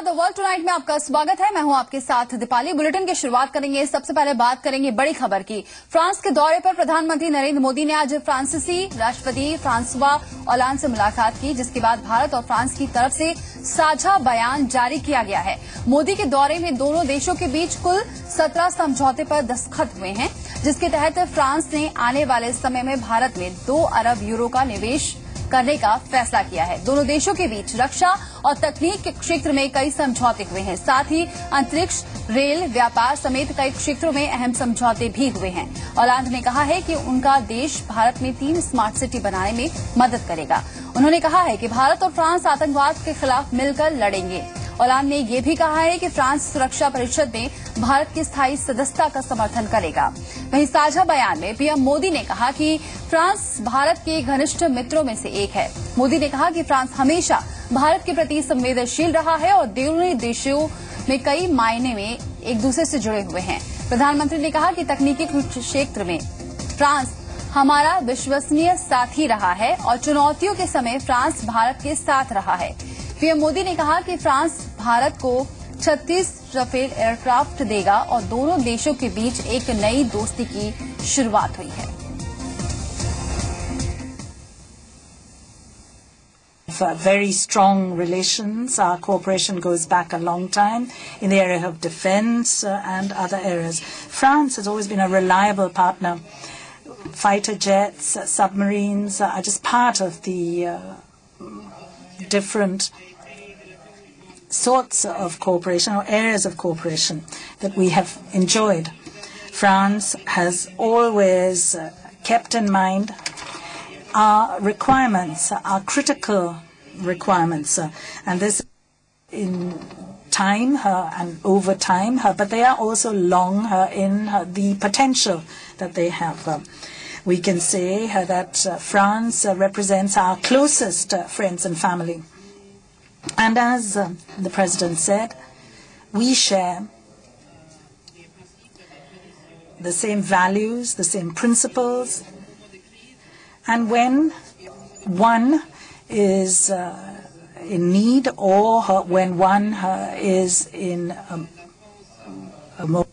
नमस्कार, the world tonight में आपका स्वागत है। मैं हूं आपके साथ दीपाली। बुलेटिन की शुरुआत करेंगे। सबसे पहले बात करेंगे बड़ी खबर की। फ्रांस के दौरे पर प्रधानमंत्री नरेंद्र मोदी ने आज फ्रांसीसी राष्ट्रपति फ्रांसवा ओलांद से मुलाकात की, जिसके बाद भारत और फ्रांस की तरफ से साझा बयान जारी किया गया है। मोदी के दौरे में दोनों देशों के बीच कुल 17 समझौते पर दस्तखत हुए हैं, जिसके तहत फ्रांस ने आने वाले समय में भारत में 2 अरब यूरो का निवेश करने का फैसला किया है। दोनों देशों के बीच रक्षा और तकनीक के क्षेत्र में कई समझौते हुए हैं। साथ ही अंतरिक्ष, रेल, व्यापार समेत कई क्षेत्रों में अहम समझौते भी हुए हैं। ओलांद ने कहा है कि उनका देश भारत में 3 स्मार्ट सिटी बनाने में मदद करेगा। उन्होंने कहा है कि भारत और फ्रांस आतंकवाद के खिलाफ मिलकर लड़ेंगे। ओलांद ने यह भी कहा है कि फ्रांस सुरक्षा परिषद में भारत की स्थायी सदस्यता का समर्थन करेगा। वहीं साझा बयान में पीएम मोदी ने कहा कि फ्रांस भारत के घनिष्ठ मित्रों में से एक है। मोदी ने कहा कि फ्रांस हमेशा भारत के प्रति संवेदनशील रहा है और दोनों देशों में कई मायने में एक दूसरे से जुड़े हुए हैं। प्रधानमंत्री ने कहा कि तकनीकी क्षेत्र में फ्रांस हमारा विश्वसनीय साथी रहा है और चुनौतियों के समय फ्रांस भारत के साथ रहा है। पीएम मोदी ने कहा कि फ्रांस भारत को 36 राफेल एयरक्राफ्ट देगा और दोनों देशों के बीच एक नई दोस्ती की शुरुआत हुई है। Very strong relations. Our cooperation goes back a long time in the area of defense and other areas. France has always been a reliable partner. Fighter jets, submarines are just part of the different sorts of cooperation or areas of cooperation that we have enjoyed. France has always kept in mind our requirements, our critical requirements, and this in time and over time, but they are also long in the potential that they have. We can say that France represents our closest friends and family. And as the President said, we share the same values, the same principles. And when one is in need or when one is in a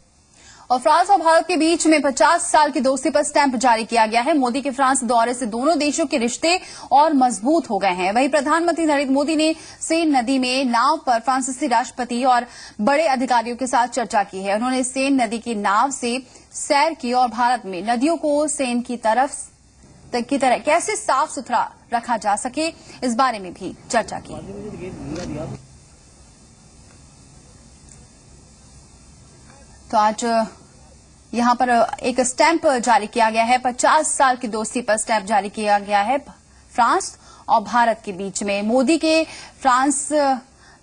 और France और भारत के बीच में 50 साल की दोस्ती पर stamp जारी किया गया है। मोदी के फ्रांस दौरे से दोनों देशों के रिश्ते और मजबूत हो गए हैं। वहीं प्रधानमंत्री नरेंद्र मोदी ने सेन नदी में नाव पर फ्रांसीसी राष्ट्रपति और बड़े अधिकारियों के साथ चर्चा की है। उन्होंने सेन नदी की नाव से सैर की और भारत में नदियों को सेन की तरह कैसे साफ सुथरा रखा जा सके, इस बारे में भी चर्चा की। तो आज यहां पर एक स्टैंप जारी किया गया है। 50 साल की दोस्ती पर स्टैंप जारी किया गया है फ्रांस और भारत के बीच में। मोदी के फ्रांस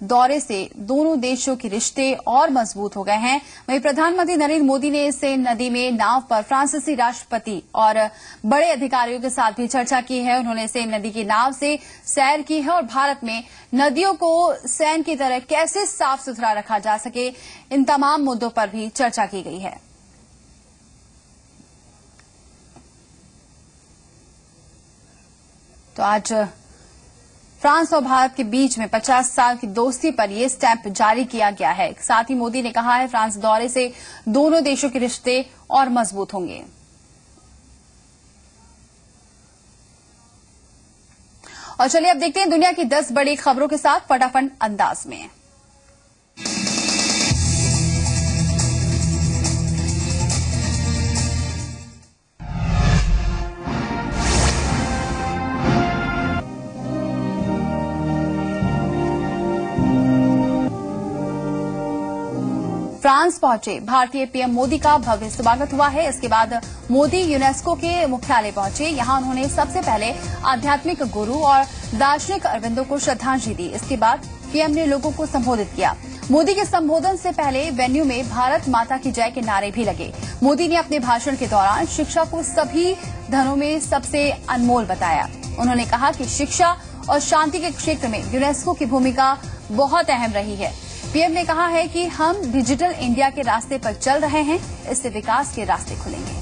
दौरे से दोनों देशों के रिश्ते और मजबूत हो गए हैं। वहीं प्रधानमंत्री नरेंद्र मोदी ने सेन नदी में नाव पर फ्रांसीसी राष्ट्रपति और बड़े अधिकारियों के साथ भी चर्चा की है। उन्होंने सेन नदी की नाव से सैर की है और भारत में नदियों को सेन की तरह कैसे साफ सुथरा रखा जा सके, इन तमाम मुद्दों पर भी चर्चा की गई है। तो आज फ्रांस और भारत के बीच में 50 साल की दोस्ती पर यह स्टैंप जारी किया गया है। साथ ही मोदी ने कहा है फ्रांस दौरे से दोनों देशों के रिश्ते और मजबूत होंगे। और चलिए अब देखते हैं दुनिया की 10 बड़ी खबरों के साथ फटाफट अंदाज में। फ्रांस पहुंचे भारतीय पीएम मोदी का भव्य स्वागत हुआ है। इसके बाद मोदी यूनेस्को के मुख्यालय पहुंचे। यहां उन्होंने सबसे पहले आध्यात्मिक गुरु और दार्शनिक अरविंदो को श्रद्धांजलि दी। इसके बाद पीएम ने लोगों को संबोधित किया। मोदी के संबोधन से पहले वेन्यू में भारत माता की जय के नारे भी लगे। मोदी ने अपने भाषण के दौरान शिक्षा को सभी धनों में सबसे अनमोल बताया। उन्होंने कहा कि शिक्षा और शांति के क्षेत्र में यूनेस्को की भूमिका बहुत अहम रही है। पीएम ने कहा है कि हम डिजिटल इंडिया के रास्ते पर चल रहे हैं, इससे विकास के रास्ते खुलेंगे।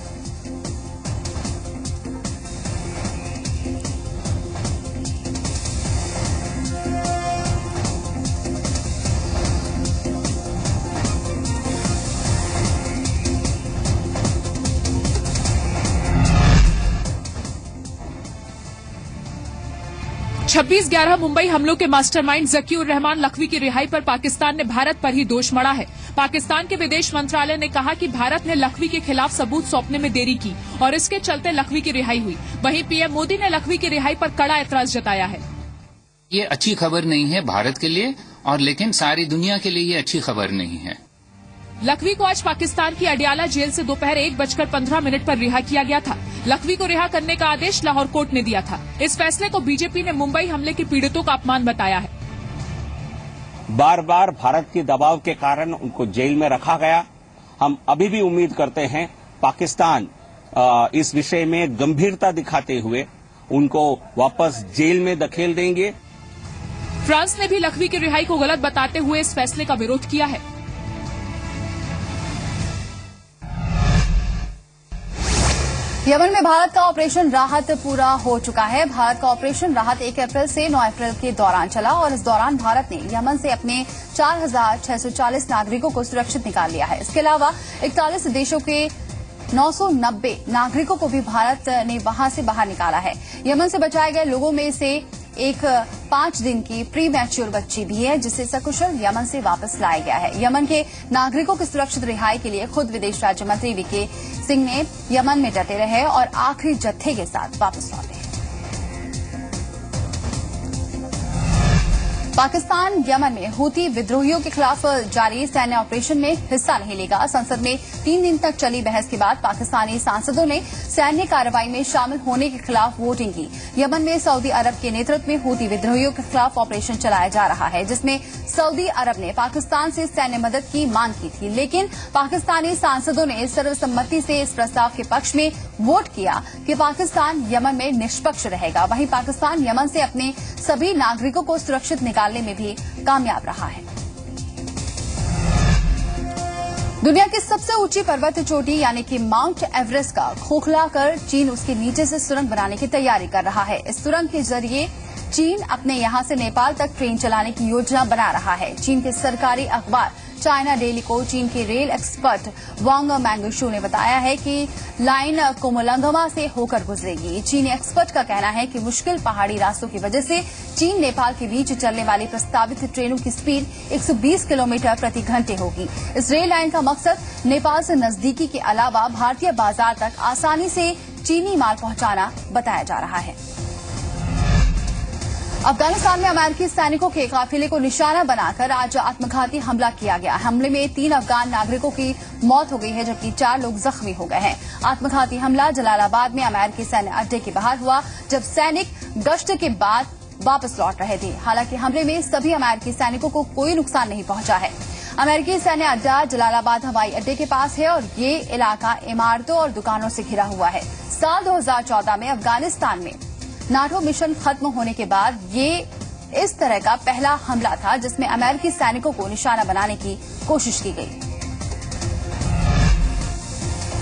26/11 मुंबई हमलों के मास्टरमाइंड जकीउर रहमान लखवी की रिहाई पर पाकिस्तान ने भारत पर ही दोष मढ़ा है। पाकिस्तान के विदेश मंत्रालय ने कहा कि भारत ने लखवी के खिलाफ सबूत सौंपने में देरी की और इसके चलते लखवी की रिहाई हुई। वहीं पीएम मोदी ने लखवी की रिहाई पर कड़ा एतराज जताया है। ये अच्छी खबर नहीं है भारत के लिए, और लेकिन सारी दुनिया के लिए ये अच्छी खबर नहीं है। लखवी को आज पाकिस्तान की अडियाला जेल से दोपहर 1:15 पर रिहा किया गया था। लखवी को रिहा करने का आदेश लाहौर कोर्ट ने दिया था। इस फैसले को बीजेपी ने मुंबई हमले के पीड़ितों का अपमान बताया है। बार बार भारत के दबाव के कारण उनको जेल में रखा गया। हम अभी भी उम्मीद करते हैं पाकिस्तान इस विषय में गंभीरता दिखाते हुए उनको वापस जेल में धकेल देंगे। फ्रांस ने भी लखवी की रिहाई को गलत बताते हुए इस फैसले का विरोध किया है। यमन में भारत का ऑपरेशन राहत पूरा हो चुका है। भारत का ऑपरेशन राहत 1 अप्रैल से 9 अप्रैल के दौरान चला और इस दौरान भारत ने यमन से अपने 4,640 नागरिकों को सुरक्षित निकाल लिया है। इसके अलावा 41 देशों के 990 नागरिकों को भी भारत ने वहां से बाहर निकाला है। यमन से बचाए गए लोगों में से एक 5 दिन की प्री मैच्योर बच्ची भी है, जिसे सकुशल यमन से वापस लाया गया है। यमन के नागरिकों की सुरक्षित रिहाई के लिए खुद विदेश राज्य मंत्री वीके सिंह ने यमन में डटे रहे और आखिरी जत्थे के साथ वापस लौटे। पाकिस्तान यमन में हूती विद्रोहियों के खिलाफ जारी सैन्य ऑपरेशन में हिस्सा नहीं लेगा। संसद में 3 दिन तक चली बहस के बाद पाकिस्तानी सांसदों ने सैन्य कार्रवाई में शामिल होने के खिलाफ वोटिंग की। यमन में सऊदी अरब के नेतृत्व में हूती विद्रोहियों के खिलाफ ऑपरेशन चलाया जा रहा है, जिसमें सऊदी अरब ने पाकिस्तान से सैन्य मदद की मांग की थी, लेकिन पाकिस्तानी सांसदों ने सर्वसम्मति से इस प्रस्ताव के पक्ष में वोट किया कि पाकिस्तान यमन में निष्पक्ष रहेगा। वहीं पाकिस्तान यमन से अपने सभी नागरिकों को सुरक्षित निकालने में भी कामयाब रहा है। दुनिया की सबसे ऊंची पर्वत चोटी यानी कि माउंट एवरेस्ट का खोखला कर चीन उसके नीचे से सुरंग बनाने की तैयारी कर रहा है। इस सुरंग के जरिए चीन अपने यहां से नेपाल तक ट्रेन चलाने की योजना बना रहा है। चीन के सरकारी अखबार चाइना डेली को चीन के रेल एक्सपर्ट वांग मैंगशू ने बताया है कि लाइन कोमोलंगमा से होकर गुजरेगी। चीनी एक्सपर्ट का कहना है कि मुश्किल पहाड़ी रास्तों की वजह से चीन नेपाल के बीच चलने वाली प्रस्तावित ट्रेनों की स्पीड 120 किलोमीटर प्रति घंटे होगी। इस रेल लाइन का मकसद नेपाल से नजदीकी के अलावा भारतीय बाजार तक आसानी से चीनी माल पहुंचाना बताया जा रहा है। अफगानिस्तान में अमेरिकी सैनिकों के काफिले को निशाना बनाकर आज आत्मघाती हमला किया गया। हमले में 3 अफगान नागरिकों की मौत हो गई है, जबकि 4 लोग जख्मी हो गए हैं। आत्मघाती हमला जलालाबाद में अमेरिकी सैन्य अड्डे के बाहर हुआ, जब सैनिक गश्त के बाद वापस लौट रहे थे। हालांकि हमले में सभी अमेरिकी सैनिकों को कोई नुकसान नहीं पहुंचा है। अमेरिकी सैन्य अड्डा जलालाबाद हवाई अड्डे के पास है और ये इलाका इमारतों और दुकानों से घिरा हुआ है। साल 2014 में अफगानिस्तान में नाटो मिशन खत्म होने के बाद ये इस तरह का पहला हमला था जिसमें अमेरिकी सैनिकों को निशाना बनाने की कोशिश की गई।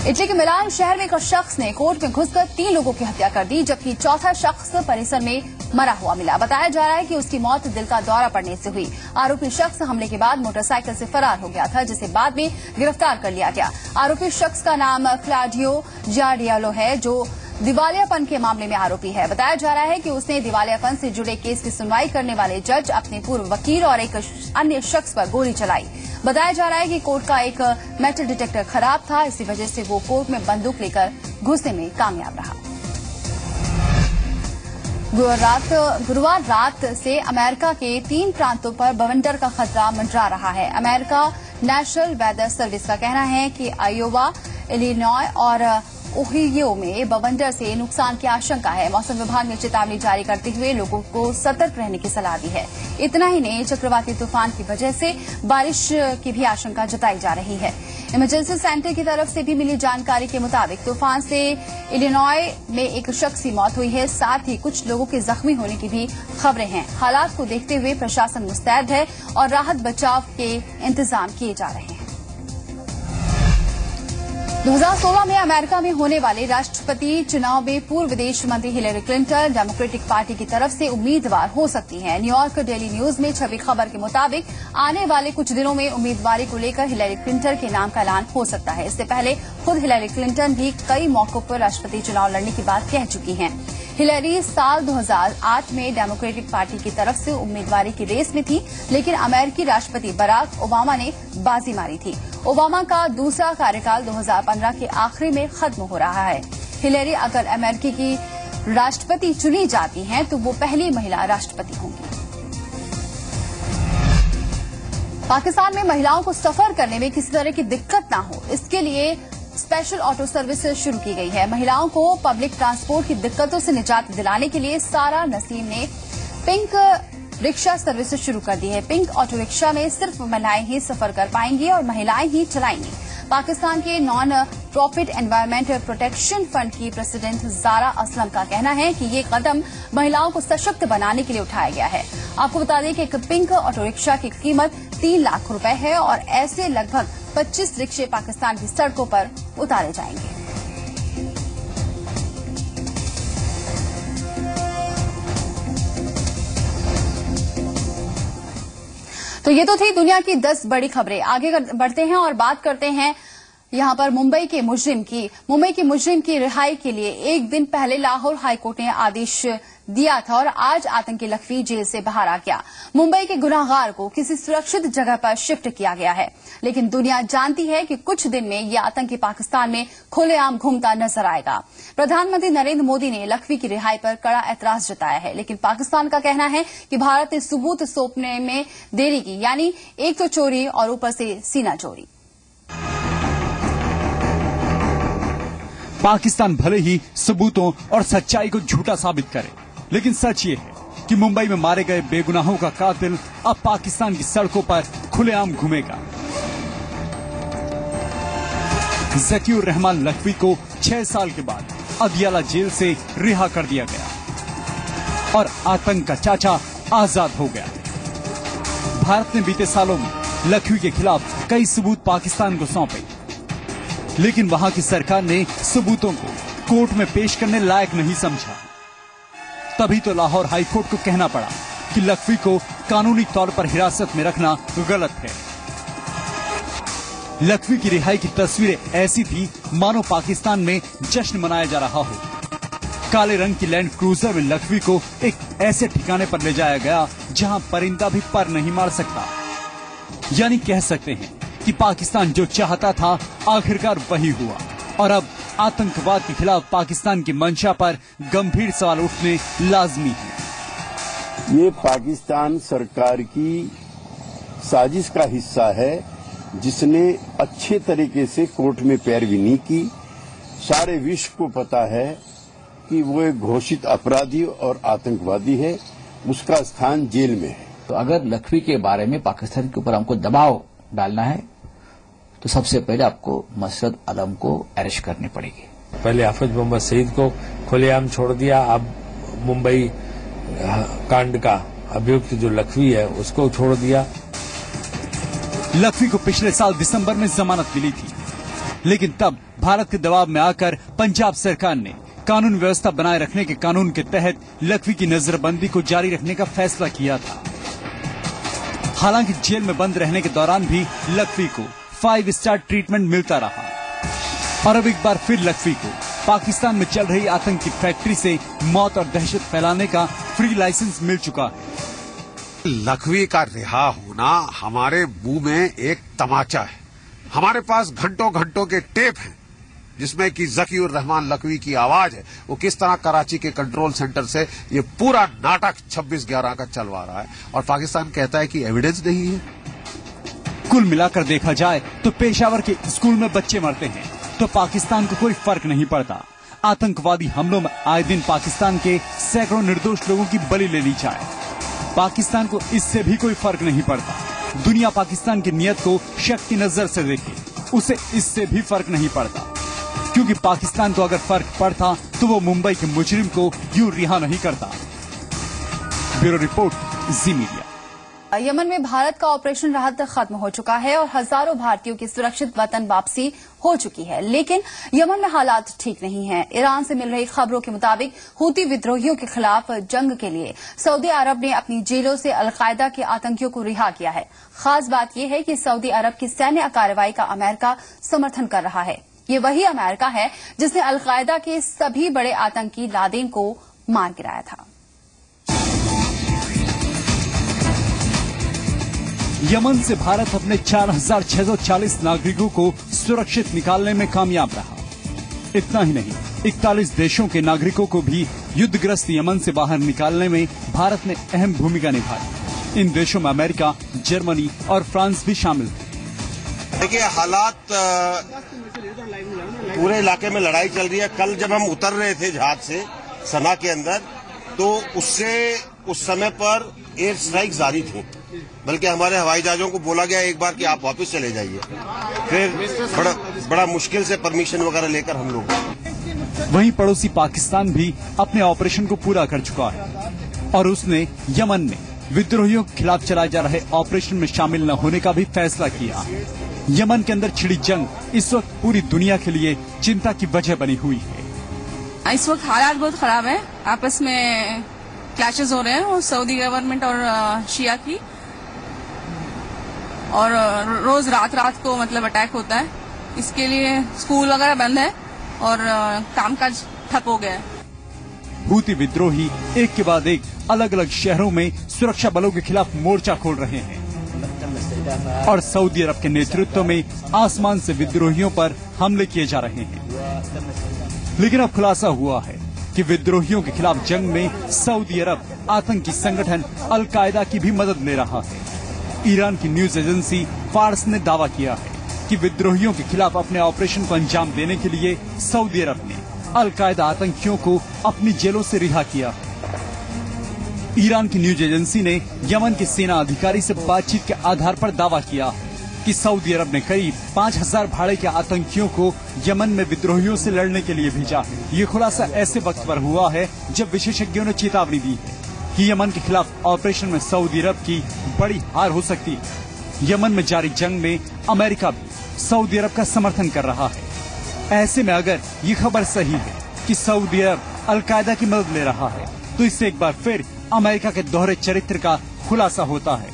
इटली के मिलान शहर में एक शख्स ने कोर्ट में घुसकर 3 लोगों की हत्या कर दी, जबकि चौथा शख्स परिसर में मरा हुआ मिला। बताया जा रहा है कि उसकी मौत दिल का दौरा पड़ने से हुई। आरोपी शख्स हमले के बाद मोटरसाइकिल से फरार हो गया था, जिसे बाद में गिरफ्तार कर लिया गया। आरोपी शख्स का नाम क्लाउडियो जार्डियालो है, जो दिवालियापन के मामले में आरोपी है। बताया जा रहा है कि उसने दिवालियापन से जुड़े केस की सुनवाई करने वाले जज, अपने पूर्व वकील और एक अन्य शख्स पर गोली चलाई। बताया जा रहा है कि कोर्ट का एक मेटल डिटेक्टर खराब था, इसी वजह से वो कोर्ट में बंदूक लेकर घुसने में कामयाब रहा। गुरुवार रात से अमेरिका के 3 प्रांतों पर बवंडर का खतरा मंडरा रहा है। अमेरिका नेशनल वेदर सर्विस का कहना है कि आयोवा, इलिनॉय और ओहियो में बवंडर से नुकसान की आशंका है। मौसम विभाग ने चेतावनी जारी करते हुए लोगों को सतर्क रहने की सलाह दी है। इतना ही नहीं, चक्रवाती तूफान की वजह से बारिश की भी आशंका जताई जा रही है। इमरजेंसी सेंटर की तरफ से भी मिली जानकारी के मुताबिक तूफान से इलिनॉय में एक शख्स की मौत हुई है, साथ ही कुछ लोगों के जख्मी होने की भी खबरें हैं। हालात को देखते हुए प्रशासन मुस्तैद है और राहत बचाव के इंतजाम किए जा रहे हैं। 2016 में अमेरिका में होने वाले राष्ट्रपति चुनाव में पूर्व विदेश मंत्री हिलेरी क्लिंटन डेमोक्रेटिक पार्टी की तरफ से उम्मीदवार हो सकती हैं। न्यूयॉर्क डेली न्यूज में छपी खबर के मुताबिक आने वाले कुछ दिनों में उम्मीदवारी को लेकर हिलेरी क्लिंटन के नाम का ऐलान हो सकता है। इससे पहले खुद हिलेरी क्लिंटन भी कई मौकों पर राष्ट्रपति चुनाव लड़ने की बात कह चुकी हैं। हिलेरी साल 2008 में डेमोक्रेटिक पार्टी की तरफ से उम्मीदवारी की रेस में थी, लेकिन अमेरिकी राष्ट्रपति बराक ओबामा ने बाजी मारी थी। ओबामा का दूसरा कार्यकाल 2015 के आखिरी में खत्म हो रहा है। हिलेरी अगर अमेरिकी की राष्ट्रपति चुनी जाती हैं तो वो पहली महिला राष्ट्रपति होंगी। पाकिस्तान में महिलाओं को सफर करने में किसी तरह की दिक्कत न हो, इसके लिए स्पेशल ऑटो सर्विस शुरू की गई है। महिलाओं को पब्लिक ट्रांसपोर्ट की दिक्कतों से निजात दिलाने के लिए सारा नसीम ने पिंक रिक्शा सर्विस शुरू कर दी है। पिंक ऑटो रिक्शा में सिर्फ महिलाएं ही सफर कर पाएंगी और महिलाएं ही चलाएंगी। पाकिस्तान के non profit environment protection fund की प्रेसिडेंट जारा असलम का कहना है कि ये कदम महिलाओं को सशक्त बनाने के लिए उठाया गया है। आपको बता दें कि एक पिंक ऑटो रिक्शा की कीमत 3 लाख रुपए है और ऐसे लगभग 25 रिक्शे पाकिस्तान की सड़कों पर उतारे जाएंगे। तो ये तो थी दुनिया की 10 बड़ी खबरें। आगे बढ़ते हैं और बात करते हैं यहां पर मुंबई के मुजरिम की रिहाई के लिए एक दिन पहले लाहौर हाईकोर्ट ने आदेश दिया था और आज आतंकी लखवी जेल से बाहर आ गया। मुंबई के गुनाहगार को किसी सुरक्षित जगह पर शिफ्ट किया गया है, लेकिन दुनिया जानती है कि कुछ दिन में ये आतंकी पाकिस्तान में खुलेआम घूमता नजर आएगा। प्रधानमंत्री नरेंद्र मोदी ने लखवी की रिहाई पर कड़ा ऐतराज जताया है, लेकिन पाकिस्तान का कहना है कि भारत ने सबूत सौंपने में देरी की, यानी एक तो चोरी और ऊपर से सीना चोरी। पाकिस्तान भले ही सबूतों और सच्चाई को झूठा साबित करे, लेकिन सच ये है कि मुंबई में मारे गए बेगुनाहों का कातिल अब पाकिस्तान की सड़कों पर खुलेआम घूमेगा। ज़कीउर रहमान लखवी को 6 साल के बाद अदियाला जेल से रिहा कर दिया गया और आतंक का चाचा आजाद हो गया। भारत ने बीते सालों में लखवी के खिलाफ कई सबूत पाकिस्तान को सौंपे, लेकिन वहां की सरकार ने सबूतों को कोर्ट में पेश करने लायक नहीं समझा। तभी तो लाहौर हाईकोर्ट को कहना पड़ा कि लखवी को कानूनी तौर पर हिरासत में रखना गलत है। लखवी की रिहाई की तस्वीरें ऐसी थी मानो पाकिस्तान में जश्न मनाया जा रहा हो। काले रंग की लैंड क्रूजर में लखवी को एक ऐसे ठिकाने पर ले जाया गया जहां परिंदा भी पर नहीं मार सकता। यानी कह सकते हैं कि पाकिस्तान जो चाहता था आखिरकार वही हुआ और अब आतंकवाद के खिलाफ पाकिस्तान की मंशा पर गंभीर सवाल उठने लाजमी है। ये पाकिस्तान सरकार की साजिश का हिस्सा है, जिसने अच्छे तरीके से कोर्ट में पैरवी नहीं की। सारे विश्व को पता है कि वो एक घोषित अपराधी और आतंकवादी है, उसका स्थान जेल में है। तो अगर लखवी के बारे में पाकिस्तान के ऊपर हमको दबाव डालना है तो सबसे पहले आपको मसरत आलम को अरेस्ट करनी पड़ेगी। पहले हाफिज मोहम्मद सईद को खुलेआम छोड़ दिया, अब मुंबई कांड का अभियुक्त जो लखवी है उसको छोड़ दिया। लखवी को पिछले साल दिसंबर में जमानत मिली थी, लेकिन तब भारत के दबाव में आकर पंजाब सरकार ने कानून व्यवस्था बनाए रखने के कानून के तहत लखवी की नजरबंदी को जारी रखने का फैसला किया था। हालांकि जेल में बंद रहने के दौरान भी लखवी को 5 स्टार ट्रीटमेंट मिलता रहा और अब एक बार फिर लखवी को पाकिस्तान में चल रही आतंक की फैक्ट्री से मौत और दहशत फैलाने का फ्री लाइसेंस मिल चुका है। लखवी का रिहा होना हमारे मुंह में एक तमाचा है। हमारे पास घंटों घंटों के टेप हैं जिसमें कि ज़कीउर रहमान लखवी की आवाज है, वो किस तरह कराची के कंट्रोल सेंटर से ये पूरा नाटक 26/11 का चलवा रहा है और पाकिस्तान कहता है कि एविडेंस नहीं है। कुल मिलाकर देखा जाए तो पेशावर के स्कूल में बच्चे मरते हैं तो पाकिस्तान को कोई फर्क नहीं पड़ता। आतंकवादी हमलों में आए दिन पाकिस्तान के सैकड़ों निर्दोष लोगों की बलि ले ली जाए, पाकिस्तान को इससे भी कोई फर्क नहीं पड़ता। दुनिया पाकिस्तान की नीयत को शक की नजर से देखे, उसे इससे भी फर्क नहीं पड़ता, क्योंकि पाकिस्तान को अगर फर्क पड़ता तो वो मुंबई के मुजरिम को यूं रिहा नहीं करता। ब्यूरो रिपोर्ट, जी मीडिया। यमन में भारत का ऑपरेशन राहत खत्म हो चुका है और हजारों भारतीयों की सुरक्षित वतन वापसी हो चुकी है, लेकिन यमन में हालात ठीक नहीं हैं। ईरान से मिल रही खबरों के मुताबिक हूती विद्रोहियों के खिलाफ जंग के लिए सऊदी अरब ने अपनी जेलों से अलकायदा के आतंकियों को रिहा किया है। खास बात यह है कि सऊदी अरब की सैन्य कार्रवाई का अमेरिका समर्थन कर रहा है। ये वही अमेरिका है जिसने अलकायदा के सभी बड़े आतंकी लादेन को मार गिराया था। यमन से भारत अपने 4,640 नागरिकों को सुरक्षित निकालने में कामयाब रहा। इतना ही नहीं, 41 देशों के नागरिकों को भी युद्धग्रस्त यमन से बाहर निकालने में भारत ने अहम भूमिका निभाई। इन देशों में अमेरिका, जर्मनी और फ्रांस भी शामिल थे। देखिए, हालात पूरे इलाके में लड़ाई चल रही है। कल जब हम उतर रहे थे जहाज से सना के अंदर, तो उस समय पर एयर स्ट्राइक जारी थी, बल्कि हमारे हवाई जहाजों को बोला गया एक बार कि आप वापस चले जाइए। फिर बड़ा मुश्किल से परमिशन वगैरह लेकर हम लोग। वहीं पड़ोसी पाकिस्तान भी अपने ऑपरेशन को पूरा कर चुका है और उसने यमन में विद्रोहियों के खिलाफ चलाए जा रहे ऑपरेशन में शामिल न होने का भी फैसला किया। यमन के अंदर छिड़ी जंग इस वक्त पूरी दुनिया के लिए चिंता की वजह बनी हुई है। इस वक्त हालात बहुत खराब है, आपस में क्लैशेस हो रहे हैं और सऊदी गवर्नमेंट और शिया की, और रोज रात को मतलब अटैक होता है। इसके लिए स्कूल वगैरह बंद है और कामकाज ठप हो गया है। हूती विद्रोही एक के बाद एक अलग अलग शहरों में सुरक्षा बलों के खिलाफ मोर्चा खोल रहे हैं और सऊदी अरब के नेतृत्व में आसमान से विद्रोहियों पर हमले किए जा रहे हैं। लेकिन अब खुलासा हुआ है कि विद्रोहियों के खिलाफ जंग में सऊदी अरब आतंकी संगठन अल कायदा की भी मदद ले रहा है। ईरान की न्यूज एजेंसी फार्स ने दावा किया है कि विद्रोहियों के खिलाफ अपने ऑपरेशन को अंजाम देने के लिए सऊदी अरब ने अल कायदा आतंकियों को अपनी जेलों से रिहा किया है। ईरान की न्यूज एजेंसी ने यमन के सेना अधिकारी से बातचीत के आधार पर दावा किया कि सऊदी अरब ने करीब 5,000 भाड़े के आतंकियों को यमन में विद्रोहियों से लड़ने के लिए भेजा है। ये खुलासा ऐसे वक्त पर हुआ है जब विशेषज्ञों ने चेतावनी दी है कि यमन के खिलाफ ऑपरेशन में सऊदी अरब की बड़ी हार हो सकती है। यमन में जारी जंग में अमेरिका भी सऊदी अरब का समर्थन कर रहा है। ऐसे में अगर ये खबर सही है कि सऊदी अरब अल कायदा की मदद ले रहा है, तो इससे एक बार फिर अमेरिका के दोहरे चरित्र का खुलासा होता है।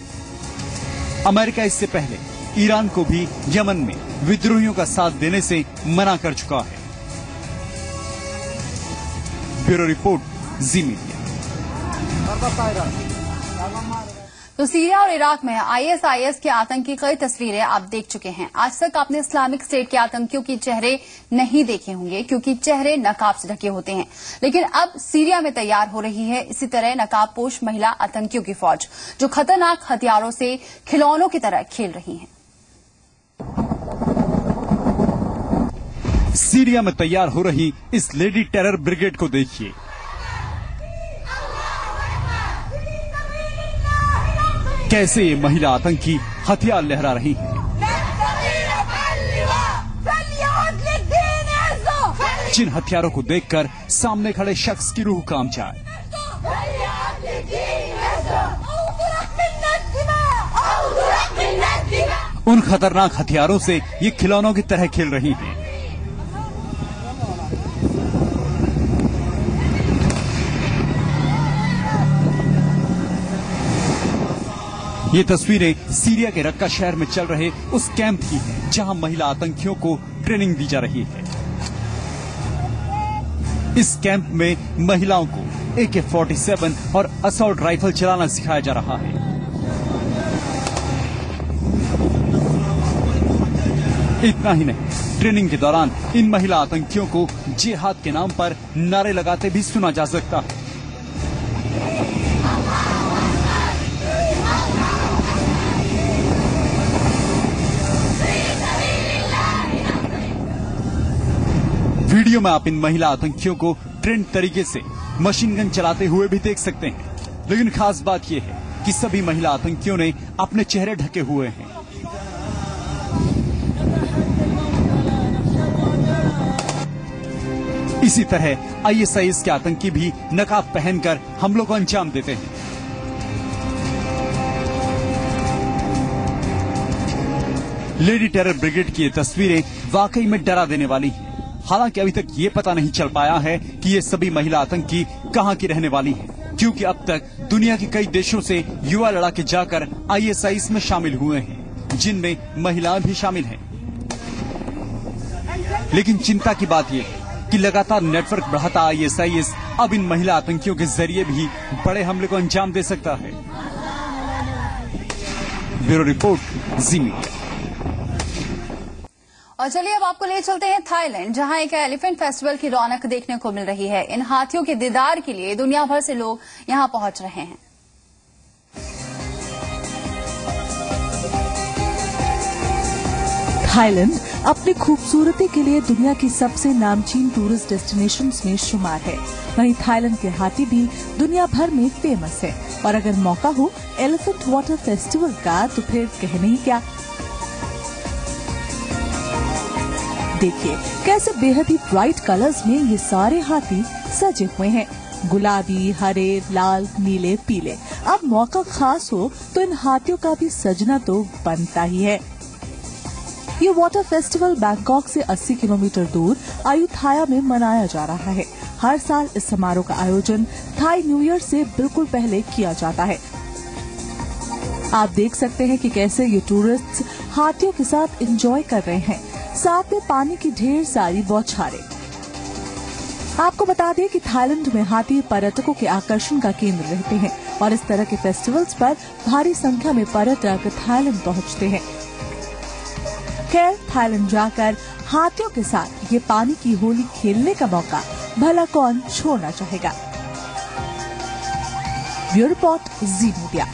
अमेरिका इससे पहले ईरान को भी यमन में विद्रोहियों का साथ देने से मना कर चुका है। ब्यूरो रिपोर्ट, जी मीडिया। तो सीरिया और इराक में आईएसआईएस के आतंकी कई तस्वीरें आप देख चुके हैं। आज तक आपने इस्लामिक स्टेट के आतंकियों के चेहरे नहीं देखे होंगे क्योंकि चेहरे नकाब से ढके होते हैं, लेकिन अब सीरिया में तैयार हो रही है इसी तरह नकाबपोश महिला आतंकियों की फौज, जो खतरनाक हथियारों से खिलौनों की तरह खेल रही है। सीरिया में तैयार हो रही इस लेडी टेरर ब्रिगेड को देखिए। कैसे ये महिला आतंकी हथियार लहरा रही हैं। जिन हथियारों को देखकर सामने खड़े शख्स की रूह कांप जाए। उन खतरनाक हथियारों से ये खिलौनों की तरह खेल रही हैं। ये तस्वीरें सीरिया के रक्का शहर में चल रहे उस कैंप की हैं, जहां महिला आतंकियों को ट्रेनिंग दी जा रही है। इस कैंप में महिलाओं को AK-47 और असॉल्ट राइफल चलाना सिखाया जा रहा है। इतना ही नहीं, ट्रेनिंग के दौरान इन महिला आतंकियों को जिहाद के नाम पर नारे लगाते भी सुना जा सकता है। वीडियो में आप इन महिला आतंकियों को ट्रेंड तरीके से मशीन गन चलाते हुए भी देख सकते हैं, लेकिन खास बात यह है कि सभी महिला आतंकियों ने अपने चेहरे ढके हुए हैं। इसी तरह आईएसआईएस के आतंकी भी नकाब पहनकर हमलों को अंजाम देते हैं। लेडी टेरर ब्रिगेड की ये तस्वीरें वाकई में डरा देने वाली हैं। हालांकि अभी तक ये पता नहीं चल पाया है कि ये सभी महिला आतंकी कहां की रहने वाली हैं, क्योंकि अब तक दुनिया के कई देशों से युवा लड़ाके जाकर आईएसआईएस में शामिल हुए हैं, जिनमें महिलाएं भी शामिल हैं। लेकिन चिंता की बात यह है कि लगातार नेटवर्क बढ़ाता आईएसआईएस अब इन महिला आतंकियों के जरिए भी बड़े हमले को अंजाम दे सकता है। ब्यूरो रिपोर्ट, जी मीडिया। और चलिए अब आपको ले चलते हैं थाईलैंड, जहां एक एलिफेंट फेस्टिवल की रौनक देखने को मिल रही है। इन हाथियों के दीदार के लिए दुनिया भर से लोग यहां पहुंच रहे हैं। थाईलैंड अपनी खूबसूरती के लिए दुनिया की सबसे नामचीन टूरिस्ट डेस्टिनेशंस में शुमार है। वहीं थाईलैंड के हाथी भी दुनिया भर में फेमस है और अगर मौका हो एलिफेंट वाटर फेस्टिवल का तो फिर कहने ही क्या। देखिए कैसे बेहद ही ब्राइट कलर्स में ये सारे हाथी सजे हुए हैं, गुलाबी, हरे, लाल, नीले, पीले। अब मौका खास हो तो इन हाथियों का भी सजना तो बनता ही है। ये वाटर फेस्टिवल बैंकॉक से 80 किलोमीटर दूर अयुथाया में मनाया जा रहा है। हर साल इस समारोह का आयोजन थाई न्यू ईयर से बिल्कुल पहले किया जाता है। आप देख सकते हैं कि कैसे ये टूरिस्ट हाथियों के साथ एंजॉय कर रहे हैं, साथ में पानी की ढेर सारी बौछारें। आपको बता दें कि थाईलैंड में हाथी पर्यटकों के आकर्षण का केंद्र रहते हैं और इस तरह के फेस्टिवल्स पर भारी संख्या में पर्यटक थाईलैंड पहुंचते हैं। खैर, थाईलैंड जाकर हाथियों के साथ ये पानी की होली खेलने का मौका भला कौन छोड़ना चाहेगा। ब्यूरो रिपोर्ट, जी मीडिया।